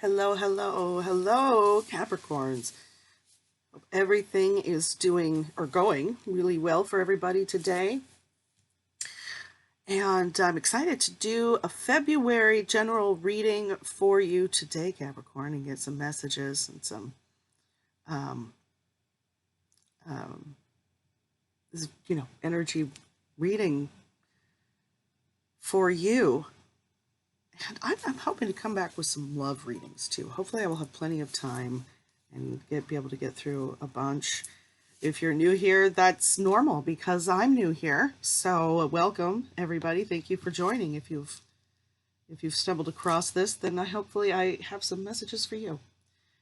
Hello, hello, hello, Capricorns. Hope everything is doing or going really well for everybody today. And I'm excited to do a February general reading for you today, Capricorn, and get some messages and some, um, um, energy reading for you. And I'm hoping to come back with some love readings too. Hopefully, I will have plenty of time and be able to get through a bunch. If you're new here, that's normal because I'm new here. So welcome everybody. Thank you for joining. If you've stumbled across this, then hopefully I have some messages for you.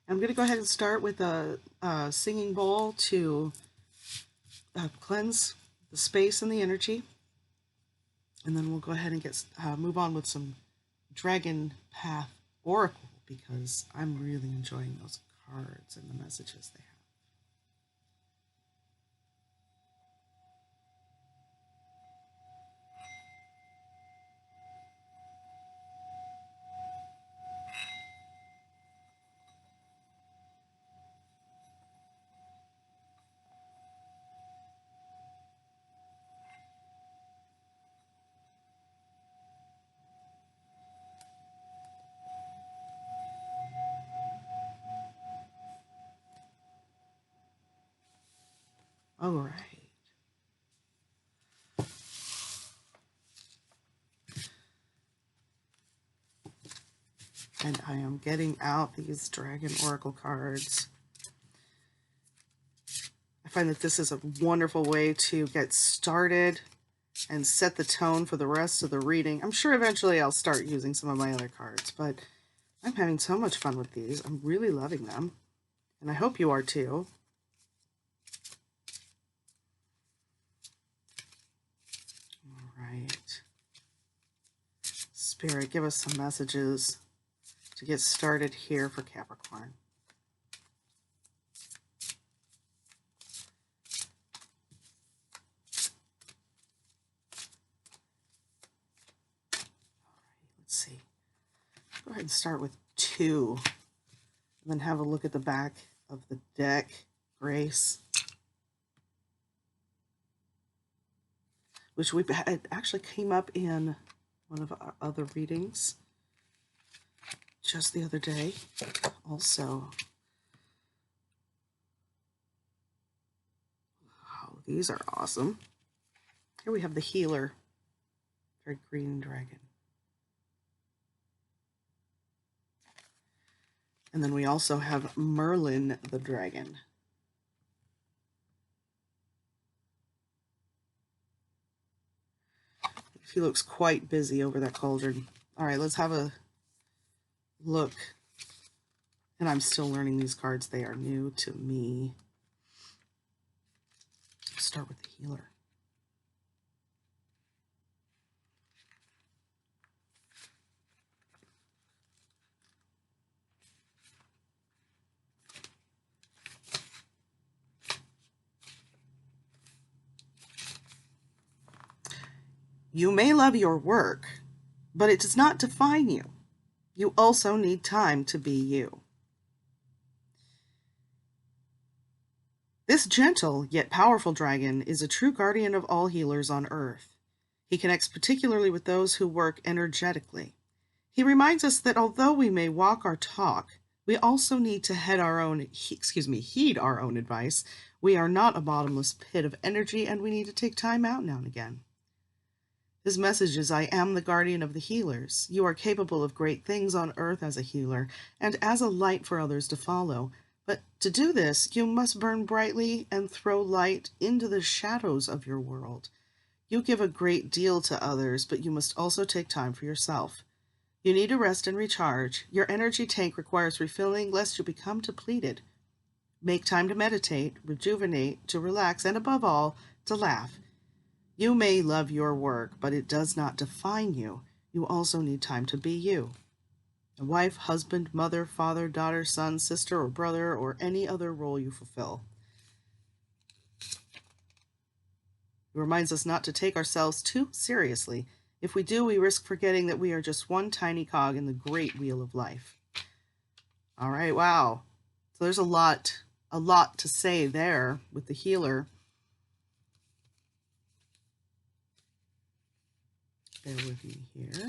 I'm going to go ahead and start with a singing bowl to cleanse the space and the energy, and then we'll go ahead and move on with some Dragon Path Oracle because I'm really enjoying those cards and the messages they have. All right. And I am getting out these Dragon Oracle cards. I find that this is a wonderful way to get started and set the tone for the rest of the reading. I'm sure eventually I'll start using some of my other cards, but I'm having so much fun with these. I'm really loving them, and I hope you are too. All right. Spirit, give us some messages to get started here for Capricorn. Let's see. Go ahead and start with 2, and then have a look at the back of the deck. Grace, which it actually came up in one of our other readings just the other day. Also, wow, these are awesome. Here we have the Healer, very green dragon. And then we also have Merlin the dragon. He looks quite busy over that cauldron. All right, let's have a look. And I'm still learning these cards. They are new to me. Let's start with the Healer. You may love your work, but it does not define you. You also need time to be you. This gentle yet powerful dragon is a true guardian of all healers on Earth. He connects particularly with those who work energetically. He reminds us that although we may walk our talk, we also need to heed our own advice. We are not a bottomless pit of energy, and we need to take time out now and again. His message is, I am the guardian of the healers. You are capable of great things on earth as a healer and as a light for others to follow. But to do this, you must burn brightly and throw light into the shadows of your world. You give a great deal to others, but you must also take time for yourself. You need to rest and recharge. Your energy tank requires refilling lest you become depleted. Make time to meditate, rejuvenate, to relax, and above all, to laugh. You may love your work, but it does not define you. You also need time to be you. A wife, husband, mother, father, daughter, son, sister, or brother, or any other role you fulfill. It reminds us not to take ourselves too seriously. If we do, we risk forgetting that we are just one tiny cog in the great wheel of life. All right, wow. So there's a lot to say there with the healer. Bear with me here.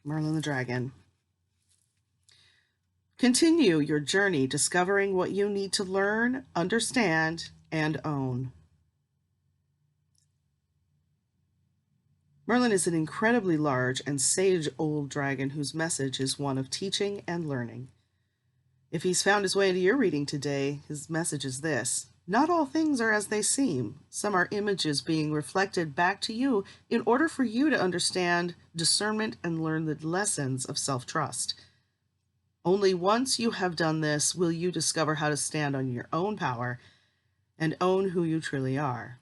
Merlin the Dragon. Continue your journey discovering what you need to learn, understand, and own. Merlin is an incredibly large and sage old dragon whose message is one of teaching and learning. If he's found his way into your reading today, his message is this: not all things are as they seem. Some are images being reflected back to you in order for you to understand discernment and learn the lessons of self-trust. Only once you have done this will you discover how to stand on your own power and own who you truly are.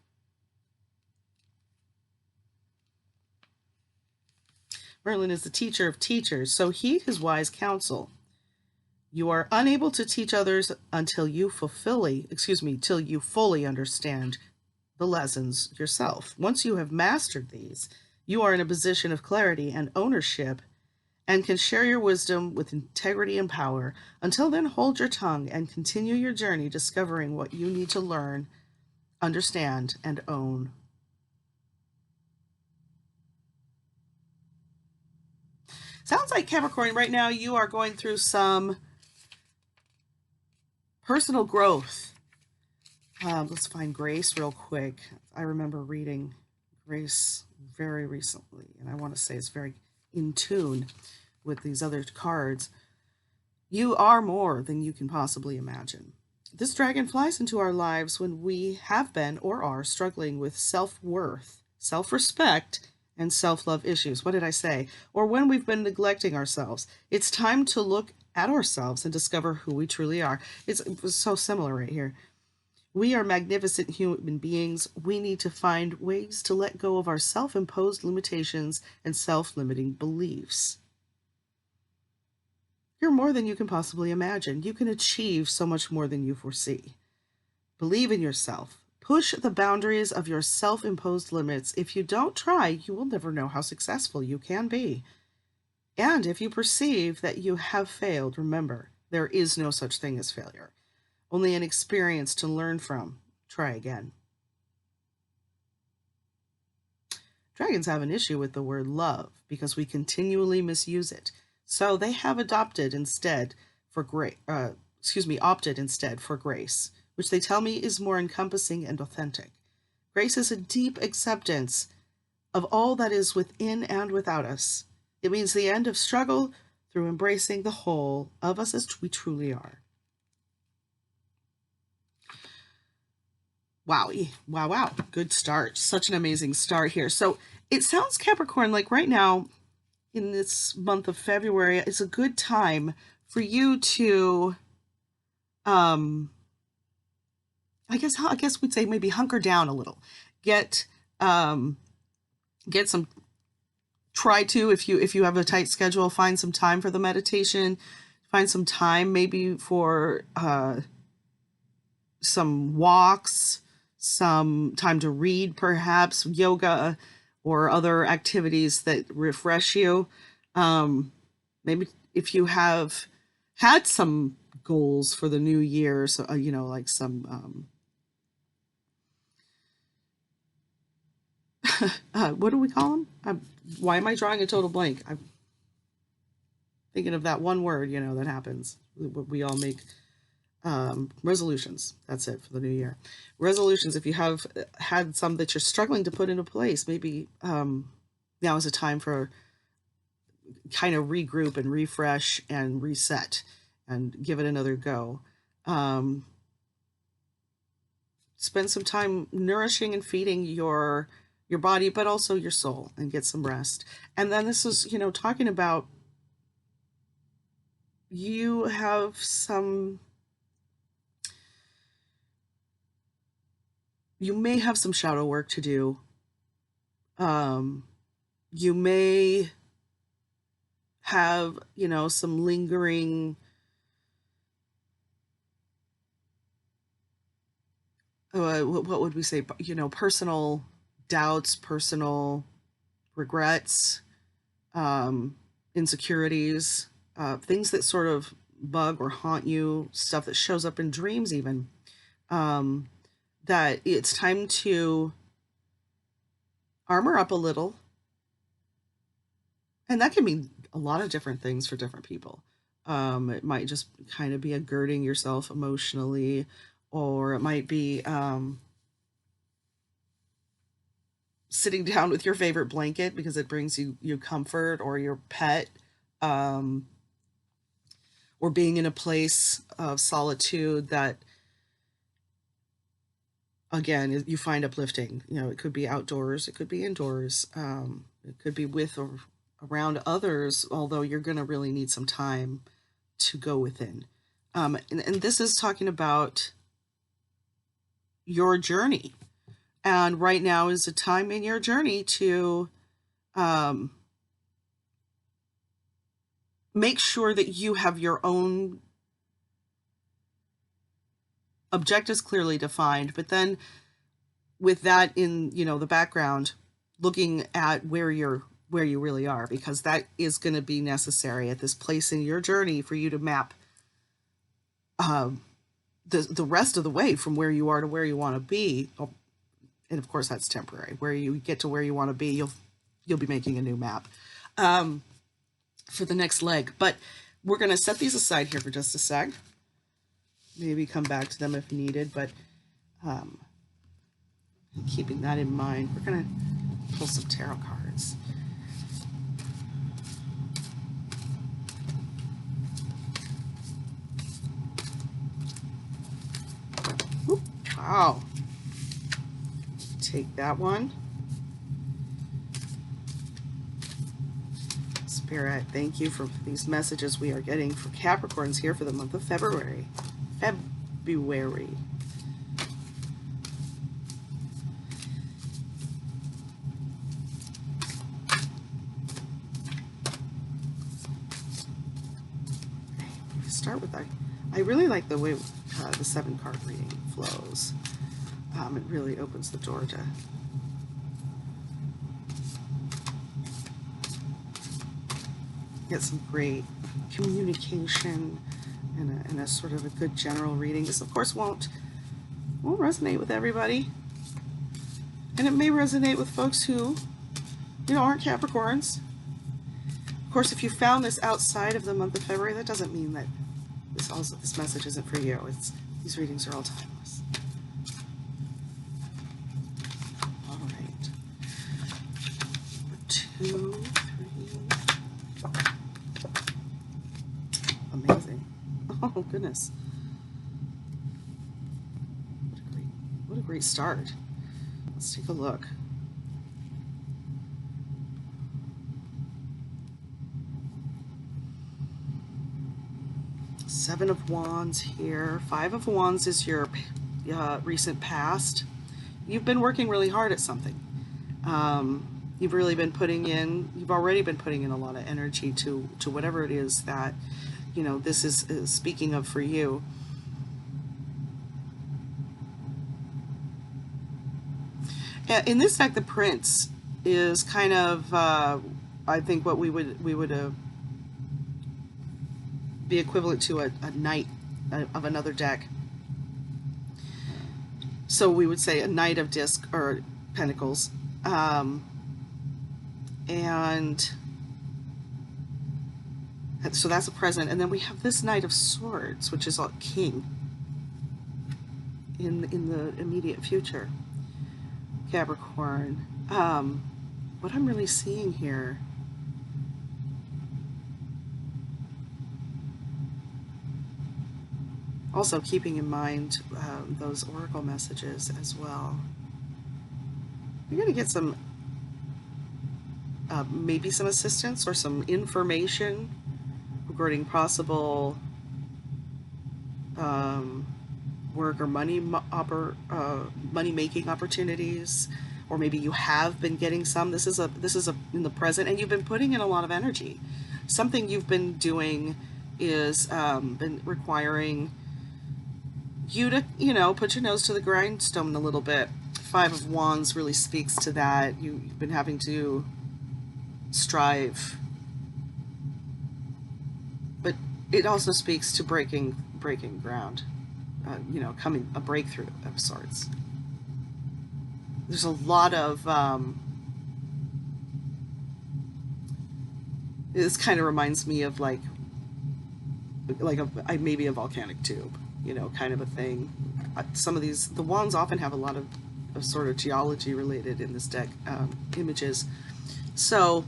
Merlin is the teacher of teachers, so heed his wise counsel. You are unable to teach others until till you fully understand the lessons yourself. Once you have mastered these, you are in a position of clarity and ownership and can share your wisdom with integrity and power. Until then, hold your tongue and continue your journey discovering what you need to learn, understand, and own. Sounds like, Capricorn, right now you are going through some personal growth. Let's find Grace real quick. I remember reading Grace very recently, and I want to say it's very in tune with these other cards. You are more than you can possibly imagine. This dragon flies into our lives when we have been or are struggling with self-worth, self-respect, and self-love issues. What did I say? Or when we've been neglecting ourselves. It's time to look at ourselves and discover who we truly are. It was so similar right here. We are magnificent human beings. We need to find ways to let go of our self-imposed limitations and self-limiting beliefs. You're more than you can possibly imagine. You can achieve so much more than you foresee. Believe in yourself. Push the boundaries of your self-imposed limits. If you don't try, you will never know how successful you can be. And if you perceive that you have failed, remember, there is no such thing as failure. Only an experience to learn from. Try again. Dragons have an issue with the word love because we continually misuse it. So they have opted instead for grace, which they tell me is more encompassing and authentic. Grace is a deep acceptance of all that is within and without us. It means the end of struggle through embracing the whole of us as we truly are. Wow, wow, wow. Good start. Such an amazing start here. So it sounds, Capricorn, like right now in this month of February, it's a good time for you to, I guess we'd say maybe hunker down a little. Get some, try to, if you have a tight schedule, find some time for the meditation, find some time maybe for some walks, some time to read, perhaps yoga or other activities that refresh you. Maybe if you have had some goals for the new year, so like some what do we call them? Why am I drawing a total blank? I'm thinking of that one word, that happens. We all make resolutions. That's it for the new year. Resolutions, if you have had some that you're struggling to put into place, maybe now is a time for kind of regroup and refresh and reset and give it another go. Spend some time nourishing and feeding your body, but also your soul, and get some rest. And then this is, talking about you have some, you may have some shadow work to do. You may have, some lingering what would we say? Personal doubts, personal regrets, insecurities, things that sort of bug or haunt you, stuff that shows up in dreams even, that it's time to armor up a little. And that can mean a lot of different things for different people. It might just kind of be a girding yourself emotionally, or it might be sitting down with your favorite blanket because it brings you comfort, or your pet, um, or being in a place of solitude that, again, you find uplifting. It could be outdoors, it could be indoors, it could be with or around others, although you're going to really need some time to go within. And this is talking about your journey. And right now is a time in your journey to make sure that you have your own objectives clearly defined, but then with that in the background, looking at where you really are, because that is going to be necessary at this place in your journey for you to map the rest of the way from where you are to where you want to be. And of course that's temporary. Where you get to where you want to be, you'll be making a new map for the next leg. But we're going to set these aside here for just a sec. Maybe come back to them if needed, but keeping that in mind, we're going to pull some tarot cards. Oop, wow. Take that one. Spirit, thank you for these messages we are getting for Capricorns here for the month of February. February. Start with that. I really like the way the 7-card reading flows. It really opens the door to get some great communication and a sort of a good general reading. This, of course, won't resonate with everybody, and it may resonate with folks who, aren't Capricorns. Of course, if you found this outside of the month of February, that doesn't mean that this message isn't for you. These readings are all timeless. All right. 2, 3. Amazing. Oh goodness. What a great start. Let's take a look. Seven of Wands here. 5 of Wands is your recent past. You've been working really hard at something. You've already been putting in a lot of energy to whatever it is that, this is speaking of for you. In this deck, the Prince is kind of, I think, what we would be equivalent to a knight of another deck. So we would say a Knight of Disc or Pentacles, and so that's a present. And then we have this Knight of Swords, which is a king in the immediate future. Capricorn. What I'm really seeing here, also keeping in mind those oracle messages as well. You're going to get some, maybe some assistance or some information regarding possible work or money-making opportunities, or maybe you have been getting some. This is in the present, and you've been putting in a lot of energy. Something you've been doing is been requiring you to, put your nose to the grindstone a little bit. Five of Wands really speaks to that. You've been having to strive, but it also speaks to breaking ground, coming a breakthrough of sorts. There's a lot of this kind of reminds me of like maybe a volcanic tube, kind of a thing. Some of the wands often have a lot of sort of geology related in this deck images. So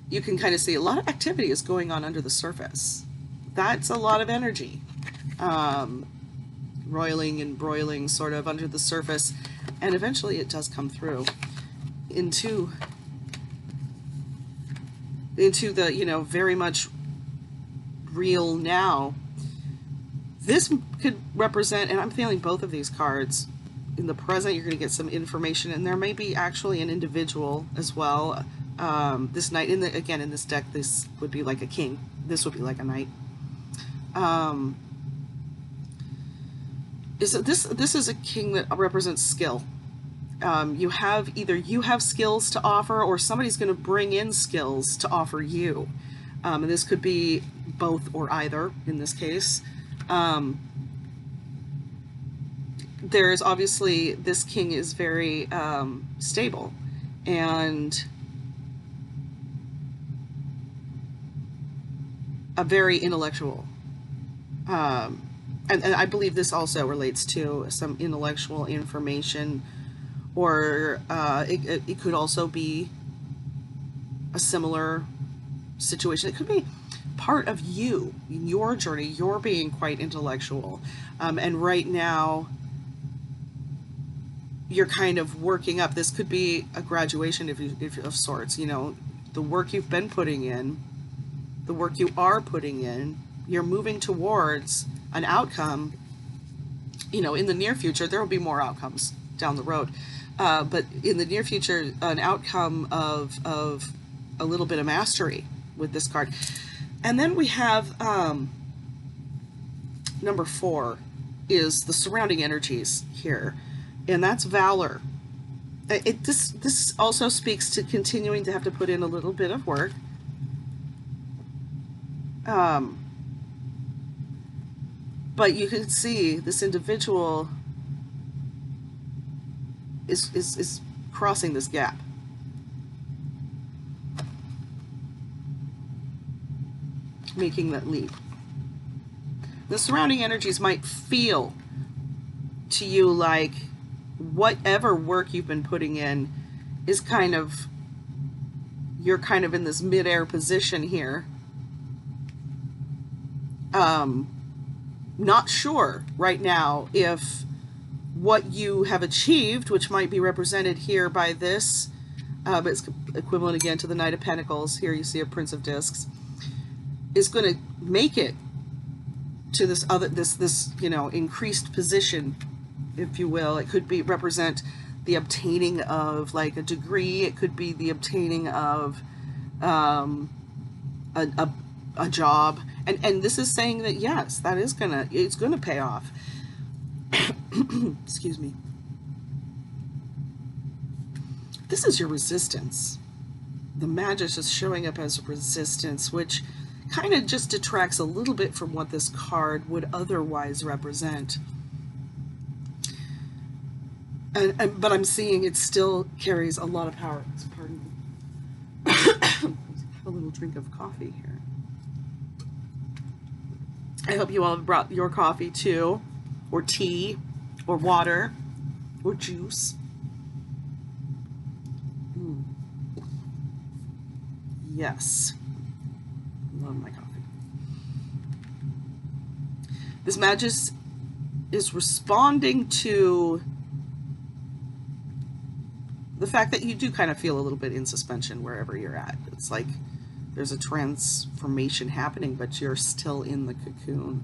you can kind of see a lot of activity is going on under the surface. That's a lot of energy. Roiling and broiling sort of under the surface, and eventually it does come through into the, very much real now. This could represent, and I'm feeling both of these cards. In the present, you're going to get some information, and there may be actually an individual as well. This knight, again, in this deck, this would be like a king. This would be like a knight. This is a king that represents skill. You have skills to offer, or somebody's going to bring in skills to offer you. And this could be both or either in this case. There's obviously, this king is very stable and a very intellectual. And I believe this also relates to some intellectual information, or it could also be a similar situation. It could be part of you, in your journey. You're being quite intellectual. And right now, you're kind of working up. This could be a graduation of sorts. The work you've been putting in, the work you are putting in, you're moving towards an outcome. In the near future, there will be more outcomes down the road. But in the near future, an outcome of a little bit of mastery with this card. And then we have number 4 is the surrounding energies here, and that's valor. This also speaks to continuing to have to put in a little bit of work. But you can see this individual is crossing this gap. Making that leap. The surrounding energies might feel to you like whatever work you've been putting in is you're kind of in this mid-air position here. Not sure right now if what you have achieved, which might be represented here by this, but it's equivalent again to the Knight of Pentacles. Here you see a Prince of Discs, is going to make it to this increased position, if you will. It could be represent the obtaining of like a degree. It could be the obtaining of a job. And this is saying that yes, that is it's gonna pay off. Excuse me. This is your resistance. The Magus is showing up as resistance, which kind of just detracts a little bit from what this card would otherwise represent. But I'm seeing it still carries a lot of power. Pardon me. Have a little drink of coffee here. I hope you all have brought your coffee too, or tea, or water, or juice. Yes. Love my coffee. This Magus is responding to the fact that you do kind of feel a little bit in suspension wherever you're at. It's like there's a transformation happening, but you're still in the cocoon.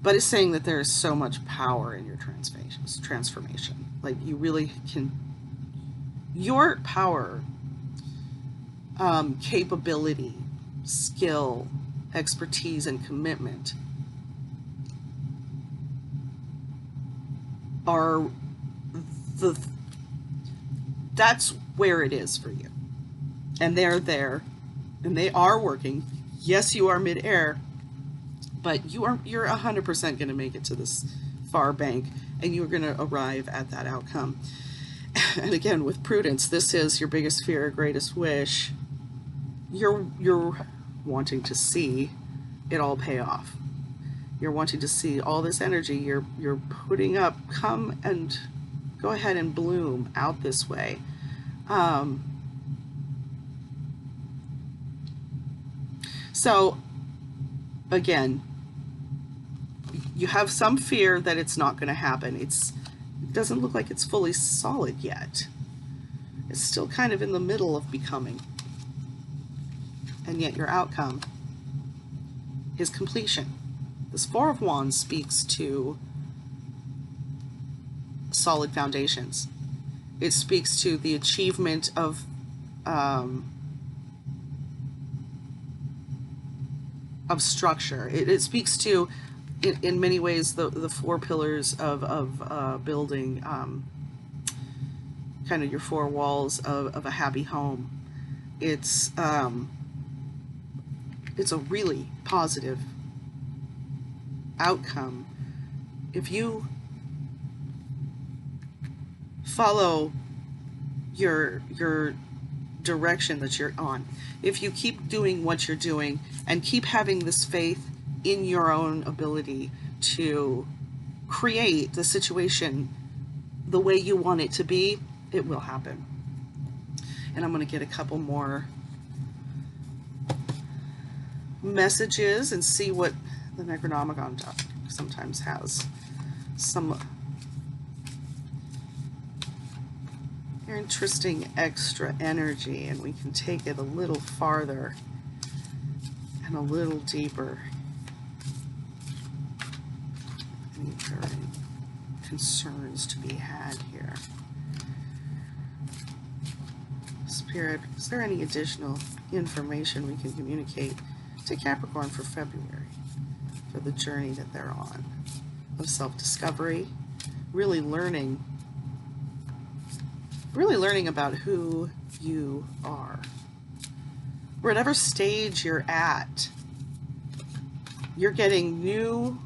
But it's saying that there is so much power in your transformation. Like you really can, your power, capability skill, expertise, and commitment are that's where it is for you. And they're there, and they are working. Yes, you are mid-air, but you're 100% going to make it to this far bank, and you're going to arrive at that outcome. And again, with prudence, this is your biggest fear, greatest wish. You're wanting to see it all pay off. You're wanting to see all this energy you're putting up come and go ahead and bloom out this way. So again, you have some fear that it's not going to happen. It doesn't look like it's fully solid yet. It's still kind of in the middle of becoming. And yet your outcome is completion. This Four of Wands speaks to solid foundations. It speaks to the achievement of structure. It speaks to, in many ways, the four pillars of building, kind of your four walls of a happy home. It's a really positive outcome if you follow your direction that you're on. If you keep doing what you're doing and keep having this faith in your own ability to create the situation the way you want it to be, it will happen. And I'm going to get a couple more messages and see what the Necronomicon sometimes has. Some interesting extra energy, and we can take it a little farther and a little deeper. Any concerns to be had here? Spirit, is there any additional information we can communicate to Capricorn for February, for the journey that they're on of self-discovery, really learning about who you are? Whatever stage you're at, you're getting new,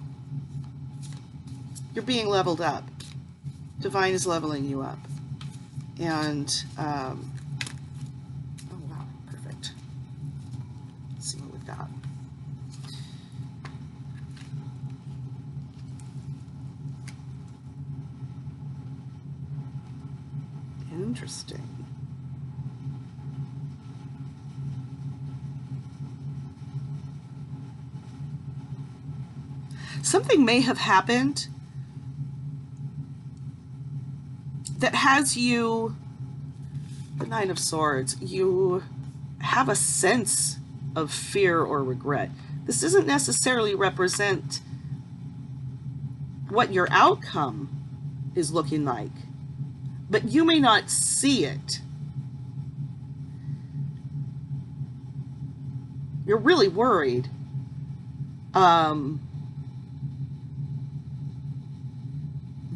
you're being leveled up. Divine is leveling you up. And, oh wow, perfect. Let's see what we've got. Interesting. Something may have happened that has you, the Nine of Swords, you have a sense of fear or regret. This doesn't necessarily represent what your outcome is looking like, but you may not see it. You're really worried.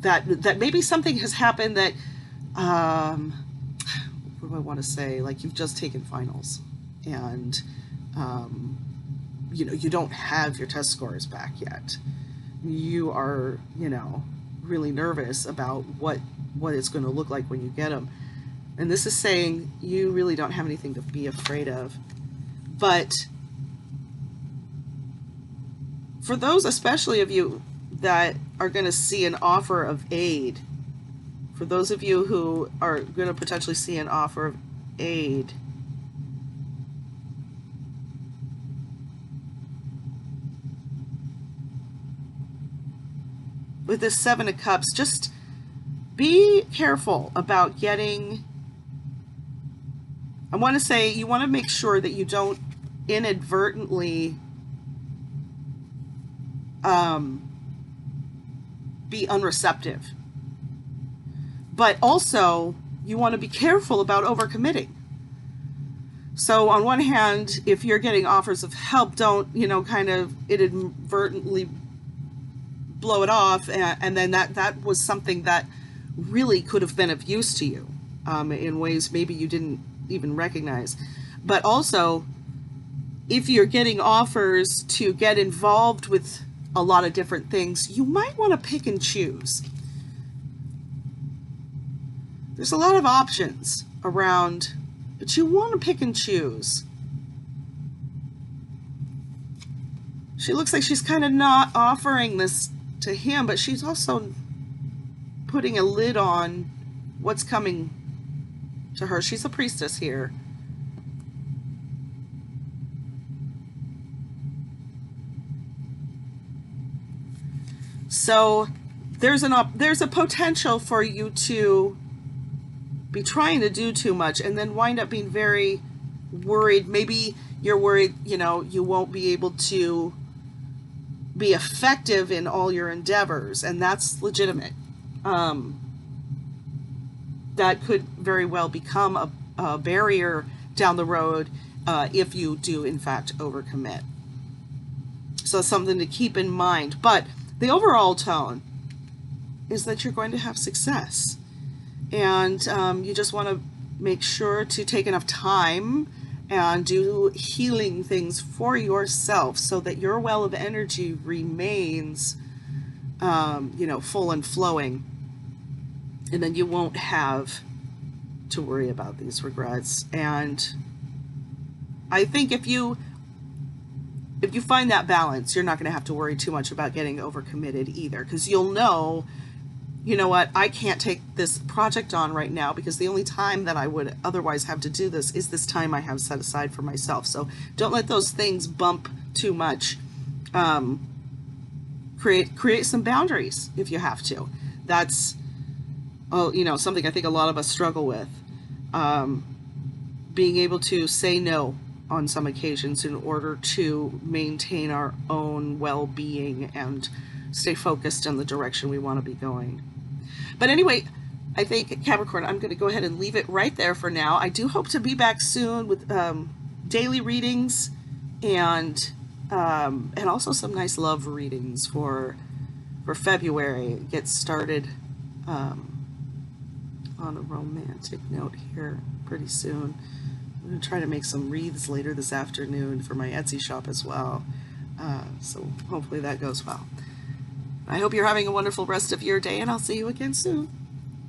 That maybe something has happened that, what do I want to say? Like you've just taken finals and, you know, you don't have your test scores back yet. You are, you know, really nervous about what it's going to look like when you get them. And this is saying you really don't have anything to be afraid of. But for those, especially of you that are going to see an offer of aid, for those of you who are going to potentially see an offer of aid, with this Seven of Cups, just be careful about getting, I want to say, you want to make sure that you don't inadvertently be unreceptive. But also, you want to be careful about overcommitting. So on one hand, if you're getting offers of help, don't, kind of inadvertently blow it off, and then that was something that really could have been of use to you, in ways maybe you didn't even recognize. But also, if you're getting offers to get involved with a lot of different things, you might want to pick and choose. There's a lot of options around, but you want to pick and choose. She looks like she's kind of not offering this to him, but she's also putting a lid on what's coming to her. She's a priestess here. So there's a potential for you to be trying to do too much and then wind up being very worried. Maybe you're worried, you won't be able to be effective in all your endeavors, and that's legitimate. That could very well become a barrier down the road if you do in fact overcommit. So it's something to keep in mind. But the overall tone is that you're going to have success, and you just want to make sure to take enough time and do healing things for yourself so that your well of energy remains, full and flowing, and then you won't have to worry about these regrets. And I think if you find that balance, you're not going to have to worry too much about getting overcommitted either, because you'll know, what, I can't take this project on right now because the only time that I would otherwise have to do this is this time I have set aside for myself. So don't let those things bump too much. Create some boundaries if you have to. That's something I think a lot of us struggle with. Being able to say no on some occasions in order to maintain our own well-being and stay focused in the direction we want to be going. But anyway, I think, Capricorn, I'm going to go ahead and leave it right there for now. I do hope to be back soon with daily readings and also some nice love readings for February. Get started on a romantic note here pretty soon. I'm going to try to make some wreaths later this afternoon for my Etsy shop as well. So hopefully that goes well. I hope you're having a wonderful rest of your day, and I'll see you again soon.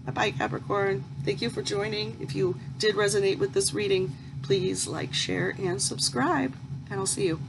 Bye-bye, Capricorn. Thank you for joining. If you did resonate with this reading, please like, share, and subscribe, and I'll see you.